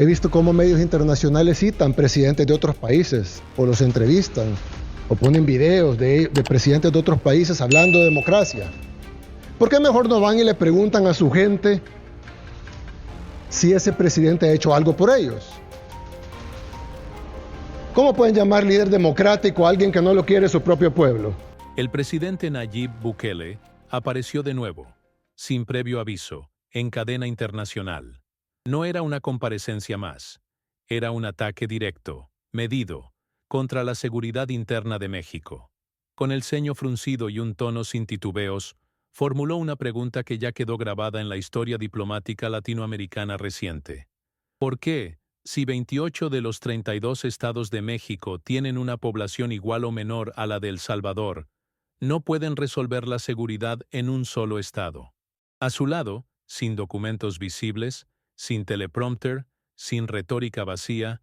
He visto cómo medios internacionales citan presidentes de otros países, o los entrevistan, o ponen videos de presidentes de otros países hablando de democracia. ¿Por qué mejor no van y le preguntan a su gente si ese presidente ha hecho algo por ellos? ¿Cómo pueden llamar líder democrático a alguien que no lo quiere su propio pueblo? El presidente Nayib Bukele apareció de nuevo, sin previo aviso, en cadena internacional. No era una comparecencia más. Era un ataque directo, medido, contra la seguridad interna de México. Con el ceño fruncido y un tono sin titubeos, formuló una pregunta que ya quedó grabada en la historia diplomática latinoamericana reciente. ¿Por qué, si 28 de los 32 estados de México tienen una población igual o menor a la de El Salvador, no pueden resolver la seguridad en un solo estado? A su lado, sin documentos visibles, sin teleprompter, sin retórica vacía,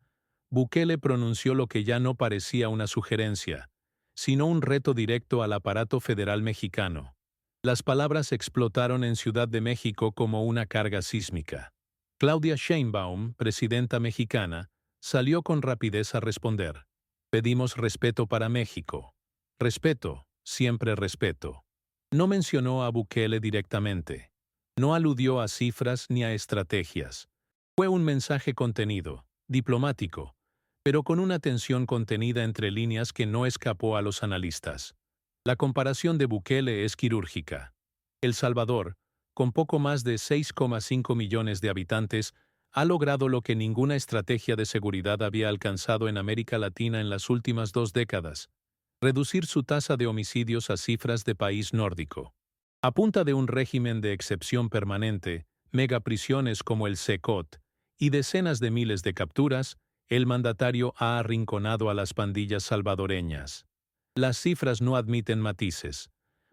Bukele pronunció lo que ya no parecía una sugerencia, sino un reto directo al aparato federal mexicano. Las palabras explotaron en Ciudad de México como una carga sísmica. Claudia Sheinbaum, presidenta mexicana, salió con rapidez a responder: pedimos respeto para México. Respeto, siempre respeto. No mencionó a Bukele directamente. No aludió a cifras ni a estrategias. Fue un mensaje contenido, diplomático, pero con una tensión contenida entre líneas que no escapó a los analistas. La comparación de Bukele es quirúrgica. El Salvador, con poco más de 6,5 millones de habitantes, ha logrado lo que ninguna estrategia de seguridad había alcanzado en América Latina en las últimas 2 décadas: reducir su tasa de homicidios a cifras de país nórdico. A punta de un régimen de excepción permanente, megaprisiones como el CECOT y decenas de miles de capturas, el mandatario ha arrinconado a las pandillas salvadoreñas. Las cifras no admiten matices.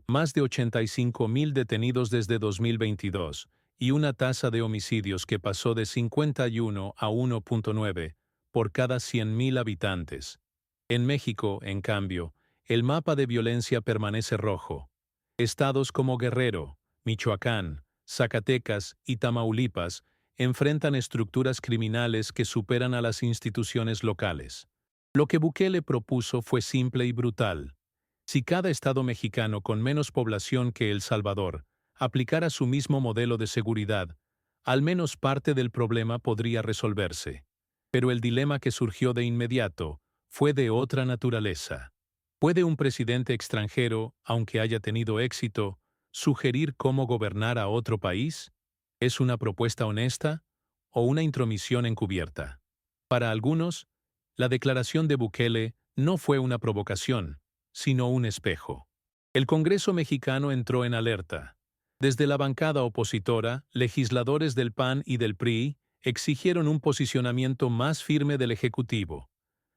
Más de 85,000 detenidos desde 2022 y una tasa de homicidios que pasó de 51 a 1.9 por cada 100,000 habitantes. En México, en cambio, el mapa de violencia permanece rojo. Estados como Guerrero, Michoacán, Zacatecas y Tamaulipas enfrentan estructuras criminales que superan a las instituciones locales. Lo que Bukele propuso fue simple y brutal. Si cada estado mexicano con menos población que El Salvador aplicara su mismo modelo de seguridad, al menos parte del problema podría resolverse. Pero el dilema que surgió de inmediato fue de otra naturaleza. ¿Puede un presidente extranjero, aunque haya tenido éxito, sugerir cómo gobernar a otro país? ¿Es una propuesta honesta o una intromisión encubierta? Para algunos, la declaración de Bukele no fue una provocación, sino un espejo. El Congreso mexicano entró en alerta. Desde la bancada opositora, legisladores del PAN y del PRI exigieron un posicionamiento más firme del Ejecutivo.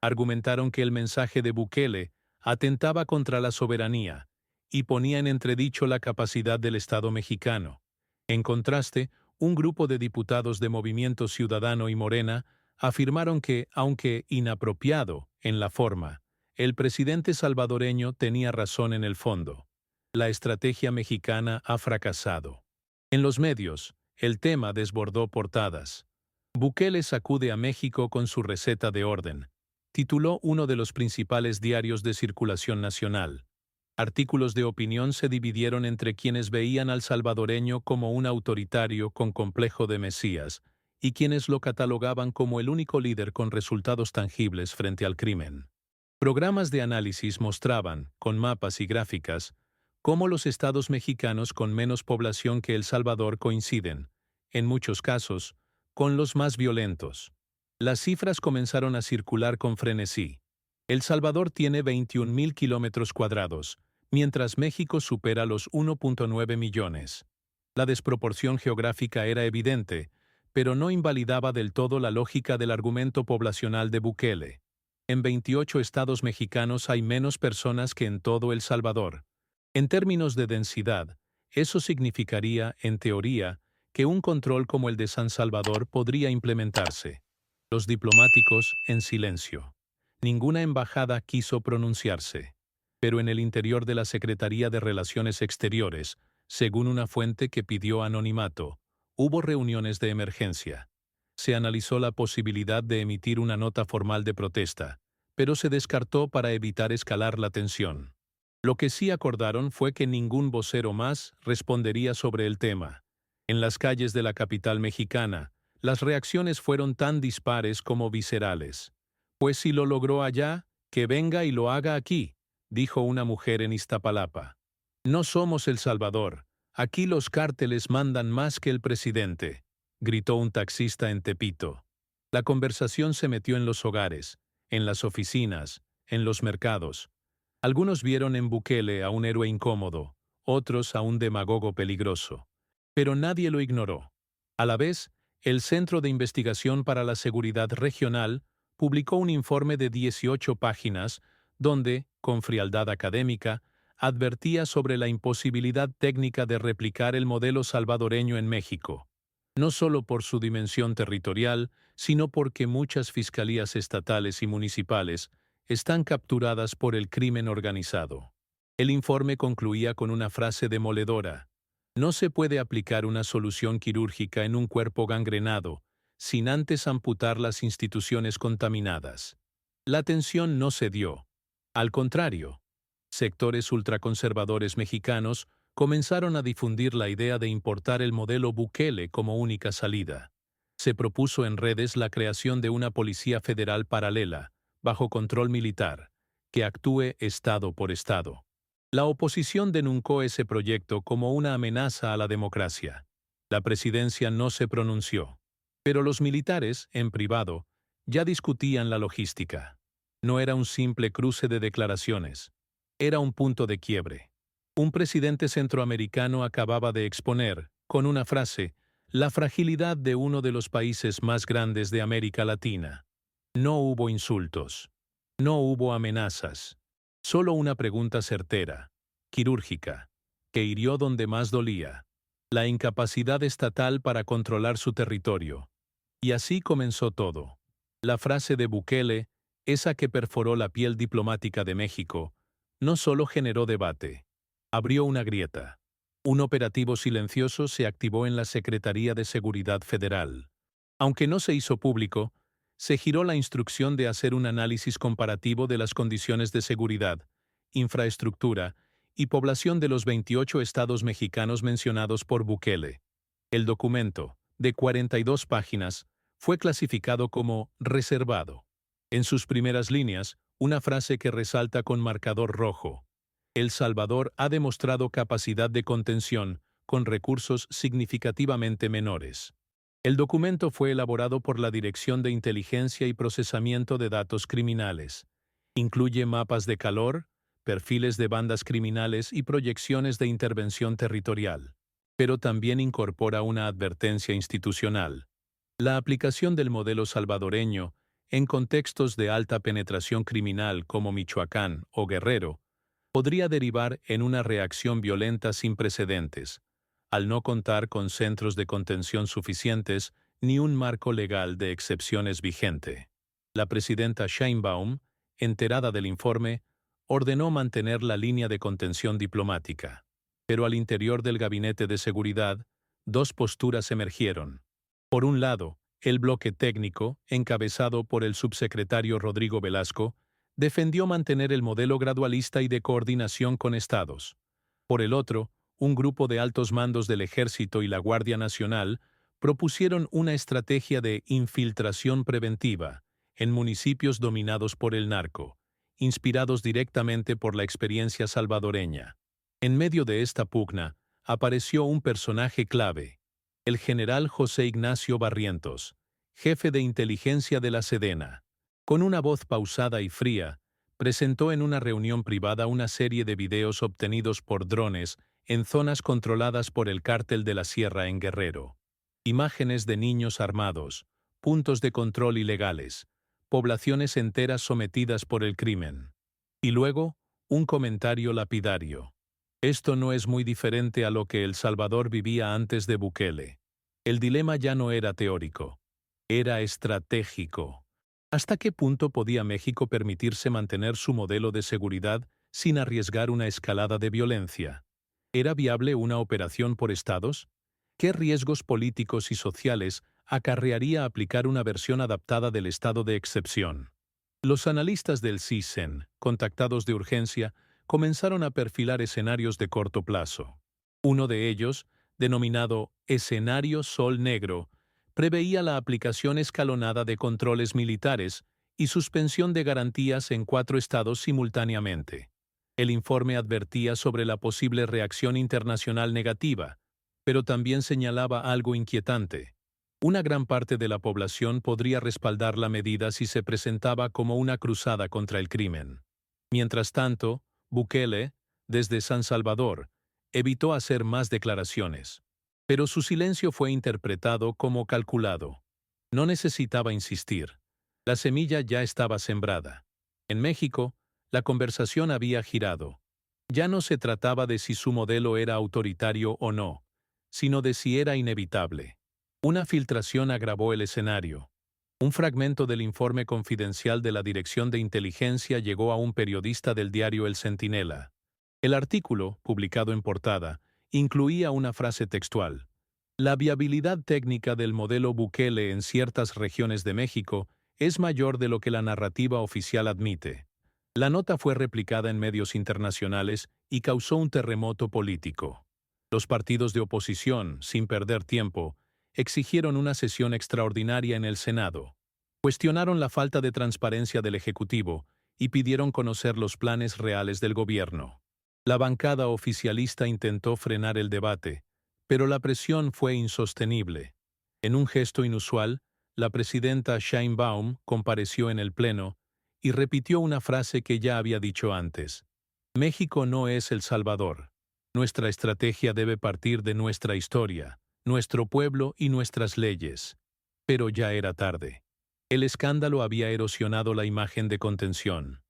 Argumentaron que el mensaje de Bukele atentaba contra la soberanía y ponía en entredicho la capacidad del Estado mexicano. En contraste, un grupo de diputados de Movimiento Ciudadano y Morena afirmaron que, aunque inapropiado en la forma, el presidente salvadoreño tenía razón en el fondo. La estrategia mexicana ha fracasado. En los medios, el tema desbordó portadas. Bukele sacude a México con su receta de orden, tituló uno de los principales diarios de circulación nacional. Artículos de opinión se dividieron entre quienes veían al salvadoreño como un autoritario con complejo de Mesías y quienes lo catalogaban como el único líder con resultados tangibles frente al crimen. Programas de análisis mostraban, con mapas y gráficas, cómo los estados mexicanos con menos población que El Salvador coinciden, en muchos casos, con los más violentos. Las cifras comenzaron a circular con frenesí. El Salvador tiene 21,000 kilómetros cuadrados, mientras México supera los 1.9 millones. La desproporción geográfica era evidente, pero no invalidaba del todo la lógica del argumento poblacional de Bukele. En 28 estados mexicanos hay menos personas que en todo El Salvador. En términos de densidad, eso significaría, en teoría, que un control como el de San Salvador podría implementarse. Los diplomáticos, en silencio. Ninguna embajada quiso pronunciarse. Pero en el interior de la Secretaría de Relaciones Exteriores, según una fuente que pidió anonimato, hubo reuniones de emergencia. Se analizó la posibilidad de emitir una nota formal de protesta, pero se descartó para evitar escalar la tensión. Lo que sí acordaron fue que ningún vocero más respondería sobre el tema. En las calles de la capital mexicana, las reacciones fueron tan dispares como viscerales. Pues si lo logró allá, que venga y lo haga aquí, dijo una mujer en Iztapalapa. No somos El Salvador, aquí los cárteles mandan más que el presidente, gritó un taxista en Tepito. La conversación se metió en los hogares, en las oficinas, en los mercados. Algunos vieron en Bukele a un héroe incómodo, otros a un demagogo peligroso. Pero nadie lo ignoró. A la vez, el Centro de Investigación para la Seguridad Regional publicó un informe de 18 páginas donde, con frialdad académica, advertía sobre la imposibilidad técnica de replicar el modelo salvadoreño en México, no solo por su dimensión territorial, sino porque muchas fiscalías estatales y municipales están capturadas por el crimen organizado. El informe concluía con una frase demoledora: no se puede aplicar una solución quirúrgica en un cuerpo gangrenado sin antes amputar las instituciones contaminadas. La tensión no cedió. Al contrario, sectores ultraconservadores mexicanos comenzaron a difundir la idea de importar el modelo Bukele como única salida. Se propuso en redes la creación de una policía federal paralela, bajo control militar, que actúe estado por estado. La oposición denunciou ese proyecto como una amenaza a la democracia. La presidencia no se pronunció. Pero los militares, en privado, ya discutían la logística. No era un simple cruce de declaraciones. Era un punto de quiebre. Un presidente centroamericano acababa de exponer, con una frase, la fragilidad de uno de los países más grandes de América Latina. No hubo insultos. No hubo amenazas. Solo una pregunta certera, quirúrgica, que hirió donde más dolía: la incapacidad estatal para controlar su territorio. Y así comenzó todo. La frase de Bukele, esa que perforó la piel diplomática de México, no solo generó debate, abrió una grieta. Un operativo silencioso se activó en la Secretaría de Seguridad Federal. Aunque no se hizo público, se giró la instrucción de hacer un análisis comparativo de las condiciones de seguridad, infraestructura y población de los 28 estados mexicanos mencionados por Bukele. El documento, de 42 páginas, fue clasificado como reservado. En sus primeras líneas, una frase que resalta con marcador rojo: El Salvador ha demostrado capacidad de contención con recursos significativamente menores. El documento fue elaborado por la Dirección de Inteligencia y Procesamiento de Datos Criminales. Incluye mapas de calor, perfiles de bandas criminales y proyecciones de intervención territorial. Pero también incorpora una advertencia institucional. La aplicación del modelo salvadoreño en contextos de alta penetración criminal como Michoacán o Guerrero podría derivar en una reacción violenta sin precedentes, al no contar con centros de contención suficientes ni un marco legal de excepciones vigente. La presidenta Sheinbaum, enterada del informe, ordenó mantener la línea de contención diplomática. Pero al interior del Gabinete de Seguridad, dos posturas emergieron. Por un lado, el bloque técnico, encabezado por el subsecretario Rodrigo Velasco, defendió mantener el modelo gradualista y de coordinación con estados. Por el otro, un grupo de altos mandos del Ejército y la Guardia Nacional propusieron una estrategia de infiltración preventiva en municipios dominados por el narco, inspirados directamente por la experiencia salvadoreña. En medio de esta pugna, apareció un personaje clave: el general José Ignacio Barrientos, jefe de inteligencia de la Sedena. Con una voz pausada y fría, presentó en una reunión privada una serie de videos obtenidos por drones en zonas controladas por el Cártel de la Sierra en Guerrero. Imágenes de niños armados, puntos de control ilegales, poblaciones enteras sometidas por el crimen. Y luego, un comentario lapidario: esto no es muy diferente a lo que El Salvador vivía antes de Bukele. El dilema ya no era teórico, era estratégico. ¿Hasta qué punto podía México permitirse mantener su modelo de seguridad sin arriesgar una escalada de violencia? ¿Era viable una operación por estados? ¿Qué riesgos políticos y sociales acarrearía aplicar una versión adaptada del estado de excepción. Los analistas del CISEN, contactados de urgencia, comenzaron a perfilar escenarios de corto plazo. Uno de ellos, denominado Escenario Sol Negro, preveía la aplicación escalonada de controles militares y suspensión de garantías en 4 estados simultáneamente. El informe advertía sobre la posible reacción internacional negativa, pero también señalaba algo inquietante. Una gran parte de la población podría respaldar la medida si se presentaba como una cruzada contra el crimen. Mientras tanto, Bukele, desde San Salvador, evitó hacer más declaraciones. Pero su silencio fue interpretado como calculado. No necesitaba insistir. La semilla ya estaba sembrada. En México, la conversación había girado. Ya no se trataba de si su modelo era autoritario o no, sino de si era inevitable. Una filtración agravó el escenario. Un fragmento del informe confidencial de la Dirección de Inteligencia llegó a un periodista del diario El Centinela. El artículo, publicado en portada, incluía una frase textual. La viabilidad técnica del modelo Bukele en ciertas regiones de México es mayor de lo que la narrativa oficial admite. La nota fue replicada en medios internacionales y causó un terremoto político. Los partidos de oposición, sin perder tiempo, exigieron una sesión extraordinaria en el Senado. Cuestionaron la falta de transparencia del Ejecutivo y pidieron conocer los planes reales del gobierno. La bancada oficialista intentó frenar el debate, pero la presión fue insostenible. En un gesto inusual, la presidenta Sheinbaum compareció en el Pleno y repitió una frase que ya había dicho antes. México no es El Salvador. Nuestra estrategia debe partir de nuestra historia, nuestro pueblo y nuestras leyes. Pero ya era tarde. El escándalo había erosionado la imagen de contención.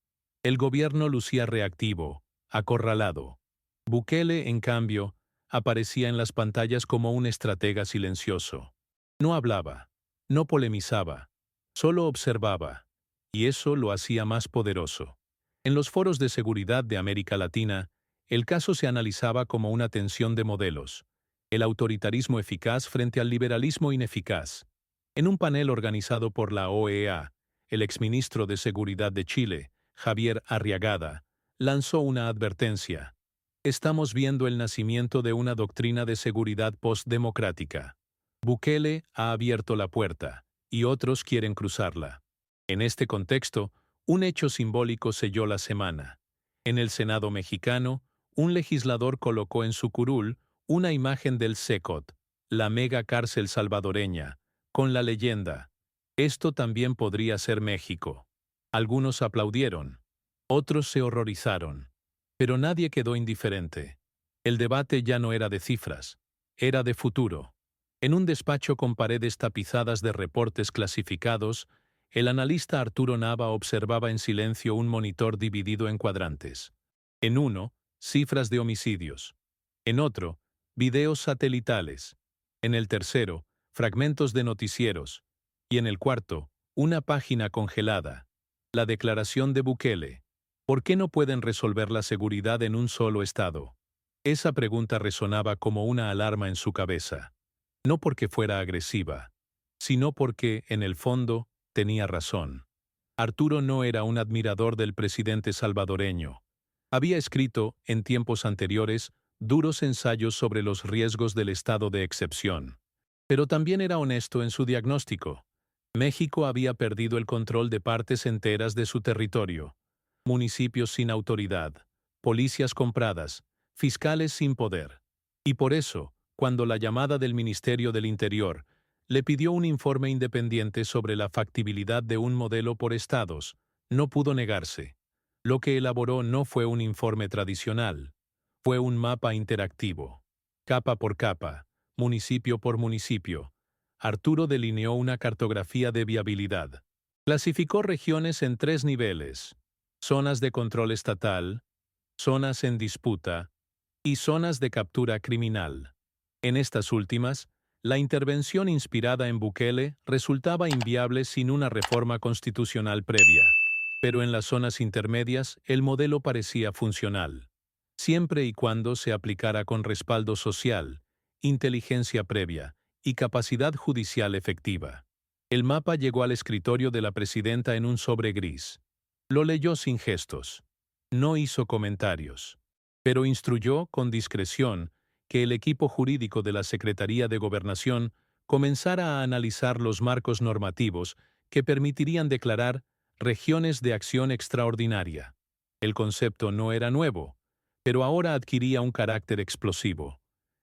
El gobierno lucía reactivo, acorralado. Bukele, en cambio, aparecía en las pantallas como un estratega silencioso. No hablaba, no polemizaba, solo observaba, y eso lo hacía más poderoso. En los foros de seguridad de América Latina, el caso se analizaba como una tensión de modelos, el autoritarismo eficaz frente al liberalismo ineficaz. En un panel organizado por la OEA, el exministro de Seguridad de Chile, Javier Arriagada, lanzó una advertencia. Estamos viendo el nacimiento de una doctrina de seguridad postdemocrática. Bukele ha abierto la puerta, y otros quieren cruzarla. En este contexto, un hecho simbólico selló la semana. En el Senado mexicano, un legislador colocó en su curul una imagen del CECOT, la mega cárcel salvadoreña, con la leyenda: «Esto también podría ser México». Algunos aplaudieron, otros se horrorizaron, pero nadie quedó indiferente. El debate ya no era de cifras, era de futuro. En un despacho con paredes tapizadas de reportes clasificados, el analista Arturo Nava observaba en silencio un monitor dividido en cuadrantes. En uno, cifras de homicidios. En otro, videos satelitales. En el tercero, fragmentos de noticieros. Y en el cuarto, una página congelada. La declaración de Bukele. ¿Por qué no pueden resolver la seguridad en un solo estado? Esa pregunta resonaba como una alarma en su cabeza. No porque fuera agresiva, sino porque, en el fondo, tenía razón. Arturo no era un admirador del presidente salvadoreño. Había escrito, en tiempos anteriores, duros ensayos sobre los riesgos del estado de excepción. Pero también era honesto en su diagnóstico. México había perdido el control de partes enteras de su territorio. Municipios sin autoridad, policías compradas, fiscales sin poder. Y por eso, cuando la llamada del Ministerio del Interior le pidió un informe independiente sobre la factibilidad de un modelo por estados, no pudo negarse. Lo que elaboró no fue un informe tradicional, fue un mapa interactivo. Capa por capa, municipio por municipio, Arturo delineó una cartografía de viabilidad. Clasificó regiones en 3 niveles: zonas de control estatal, zonas en disputa y zonas de captura criminal. En estas últimas, la intervención inspirada en Bukele resultaba inviable sin una reforma constitucional previa. Pero en las zonas intermedias, el modelo parecía funcional, siempre y cuando se aplicara con respaldo social, inteligencia previa y capacidad judicial efectiva. El mapa llegó al escritorio de la presidenta en un sobre gris. Lo leyó sin gestos. No hizo comentarios, pero instruyó con discreción que el equipo jurídico de la Secretaría de Gobernación comenzara a analizar los marcos normativos que permitirían declarar regiones de acción extraordinaria. El concepto no era nuevo, pero ahora adquiría un carácter explosivo.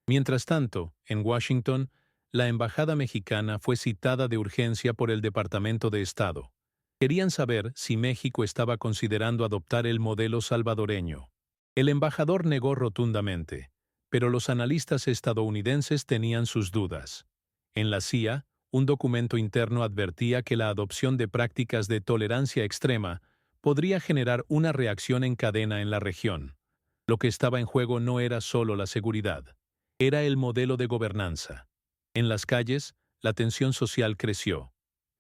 Mientras tanto, en Washington, la embajada mexicana fue citada de urgencia por el Departamento de Estado. Querían saber si México estaba considerando adoptar el modelo salvadoreño. El embajador negó rotundamente, pero los analistas estadounidenses tenían sus dudas. En la CIA, un documento interno advertía que la adopción de prácticas de tolerancia extrema podría generar una reacción en cadena en la región. Lo que estaba en juego no era solo la seguridad, era el modelo de gobernanza. En las calles, la tensión social creció.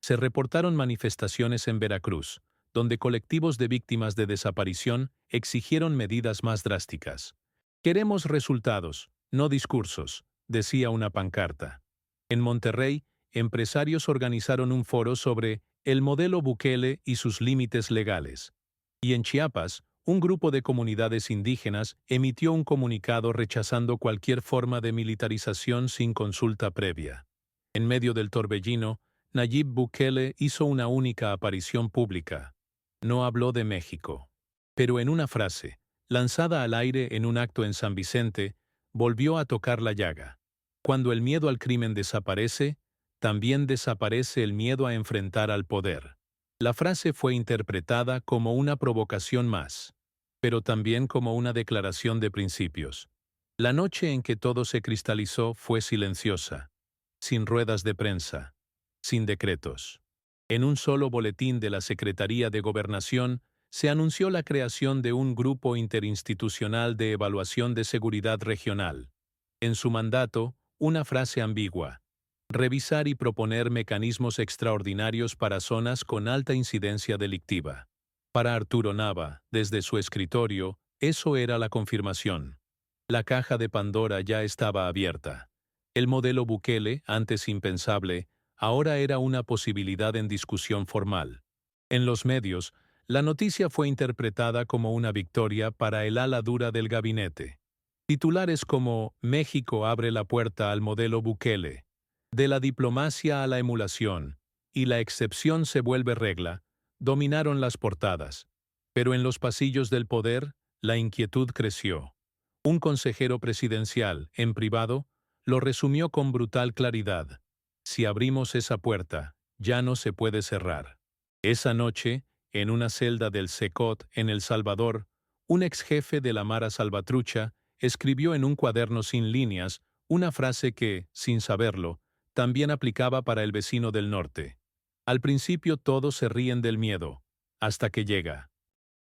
Se reportaron manifestaciones en Veracruz, donde colectivos de víctimas de desaparición exigieron medidas más drásticas. Queremos resultados, no discursos, decía una pancarta. En Monterrey, empresarios organizaron un foro sobre el modelo Bukele y sus límites legales. Y en Chiapas, un grupo de comunidades indígenas emitió un comunicado rechazando cualquier forma de militarización sin consulta previa. En medio del torbellino, Nayib Bukele hizo una única aparición pública. No habló de México. Pero en una frase, lanzada al aire en un acto en San Vicente, volvió a tocar la llaga. Cuando el miedo al crimen desaparece, también desaparece el miedo a enfrentar al poder. La frase fue interpretada como una provocación más, pero también como una declaración de principios. La noche en que todo se cristalizó fue silenciosa, sin ruedas de prensa, sin decretos. En un solo boletín de la Secretaría de Gobernación se anunció la creación de un grupo interinstitucional de evaluación de seguridad regional. En su mandato, una frase ambigua: revisar y proponer mecanismos extraordinarios para zonas con alta incidencia delictiva. Para Arturo Nava, desde su escritorio, eso era la confirmación. La caja de Pandora ya estaba abierta. El modelo Bukele, antes impensable, ahora era una posibilidad en discusión formal. En los medios, la noticia fue interpretada como una victoria para el ala dura del gabinete. Titulares como «México abre la puerta al modelo Bukele», «De la diplomacia a la emulación» y «La excepción se vuelve regla» dominaron las portadas. Pero en los pasillos del poder, la inquietud creció. Un consejero presidencial, en privado, lo resumió con brutal claridad: si abrimos esa puerta, ya no se puede cerrar. Esa noche, en una celda del Secot en El Salvador, un ex jefe de la Mara Salvatrucha escribió en un cuaderno sin líneas una frase que, sin saberlo, también aplicaba para el vecino del norte. Al principio todos se ríen del miedo, hasta que llega.